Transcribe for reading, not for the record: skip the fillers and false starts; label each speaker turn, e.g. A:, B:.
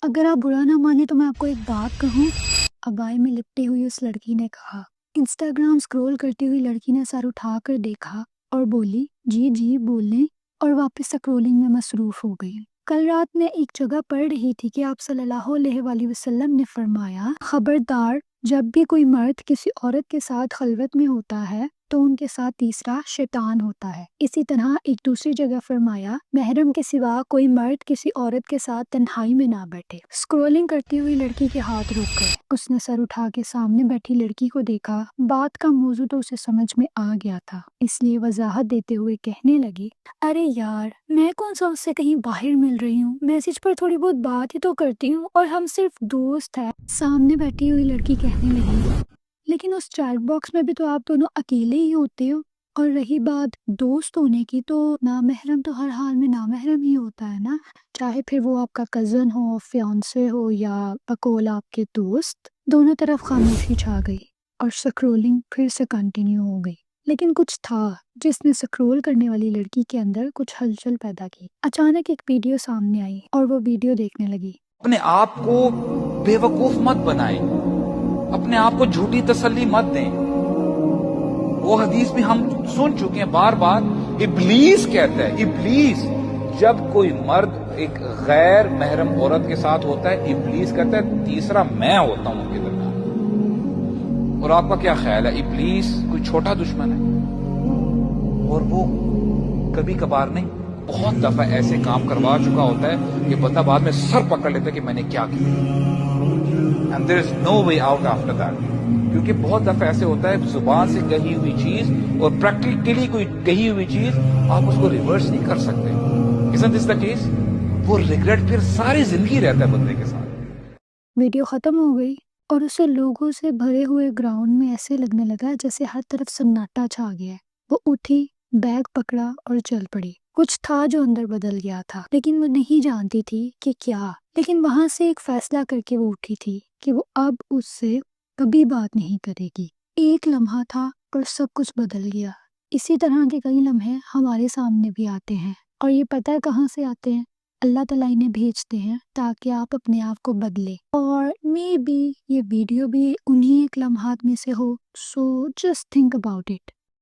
A: اگر آپ برا نہ مانے تو میں آپ کو ایک بات کہوں۔ ابائے میں لپٹی ہوئی اس لڑکی نے کہا۔ انسٹاگرام سکرول کرتی ہوئی لڑکی نے سر اٹھا کر دیکھا اور بولی جی جی بولیں، اور واپس سکرولنگ میں مصروف ہو گئی۔ کل رات میں ایک جگہ پڑھ رہی تھی کہ آپ صلی اللہ علیہ وآلہ وسلم نے فرمایا، خبردار جب بھی کوئی مرد کسی عورت کے ساتھ خلوت میں ہوتا ہے تو ان کے ساتھ تیسرا شیطان ہوتا ہے۔ اسی طرح ایک دوسری جگہ فرمایا، محرم کے سوا کوئی مرد کسی عورت کے ساتھ تنہائی میں نہ بیٹھے۔ سکرولنگ کرتی ہوئی لڑکی کے ہاتھ رک گئے۔ اس نے سر اٹھا کے سامنے بیٹھی لڑکی کو دیکھا۔ بات کا موضوع تو اسے سمجھ میں آ گیا تھا، اس لیے وضاحت دیتے ہوئے کہنے لگی، ارے یار میں کون سا اس سے کہیں باہر مل رہی ہوں، میسج پر تھوڑی بہت بات ہی تو کرتی ہوں اور ہم صرف دوست ہیں۔ سامنے بیٹھی ہوئی لڑکی کہنے لگی، لیکن اس چیٹ باکس میں بھی تو آپ دونوں اکیلے ہی ہوتے ہو، اور رہی بات دوست ہونے کی تو نامحرم تو ہر حال میں نامحرم ہی ہوتا ہے نا، چاہے پھر وہ آپ کا کزن ہو، فیانسے ہو یا بقول آپ کے دوست۔ دونوں طرف خاموشی چھا گئی اور سکرولنگ پھر سے کنٹینیو ہو گئی، لیکن کچھ تھا جس نے سکرول کرنے والی لڑکی کے اندر کچھ ہلچل پیدا کی۔ اچانک ایک ویڈیو سامنے آئی اور وہ ویڈیو دیکھنے لگی۔
B: اپنے آپ کو بے وقوف مت بنائیں، اپنے آپ کو جھوٹی تسلی مت دیں۔ وہ حدیث بھی ہم سن چکے ہیں بار بار۔ ابلیس کہتا ہے، ابلیس جب کوئی مرد ایک غیر محرم عورت کے ساتھ ہوتا ہے، ابلیس کہتا ہے تیسرا میں ہوتا ہوں ان کے درمیان۔ اور آپ کا کیا خیال ہے، ابلیس کوئی چھوٹا دشمن ہے؟ اور وہ کبھی کبھار نہیں، بہت دفعہ ایسے کام کروا چکا ہوتا ہے کہ بندہ بعد میں سر پکڑ لیتا ہے کہ میں نے کیا کیا، and there is no way out after that۔ کیونکہ بہت دفعہ ایسے ہوتا ہے زبان سے کہی ہوئی چیز اور پریکٹیکلی کوئی کہی ہوئی چیز آپ اس کو ریورس نہیں کر سکتے۔ isn't this the case؟ وہ ریگریٹ پھر ساری زندگی رہتا ہے بندے کے ساتھ۔
A: ویڈیو ختم ہو گئی اور اسے لوگوں سے بھرے ہوئے گراؤنڈ میں ایسے لگنے لگا جیسے ہر طرف سناٹا چھا گیا ہے۔ وہ اٹھی، بیگ پکڑا اور چل پڑی۔ کچھ تھا جو اندر بدل گیا تھا، لیکن وہ نہیں جانتی تھی کہ کیا۔ لیکن وہاں سے ایک فیصلہ کر کے وہ اٹھی تھی کہ وہ اب اس سے کبھی بات نہیں کرے گی۔ ایک لمحہ تھا اور سب کچھ بدل گیا۔ اسی طرح کے کئی لمحے ہمارے سامنے بھی آتے ہیں، اور یہ پتہ ہے کہاں سے آتے ہیں؟ اللہ تعالیٰ انہیں بھیجتے ہیں تاکہ آپ اپنے آپ کو بدلے، اور مے بی یہ ویڈیو بھی انہی ایک لمحات میں سے ہو۔ So just think about it.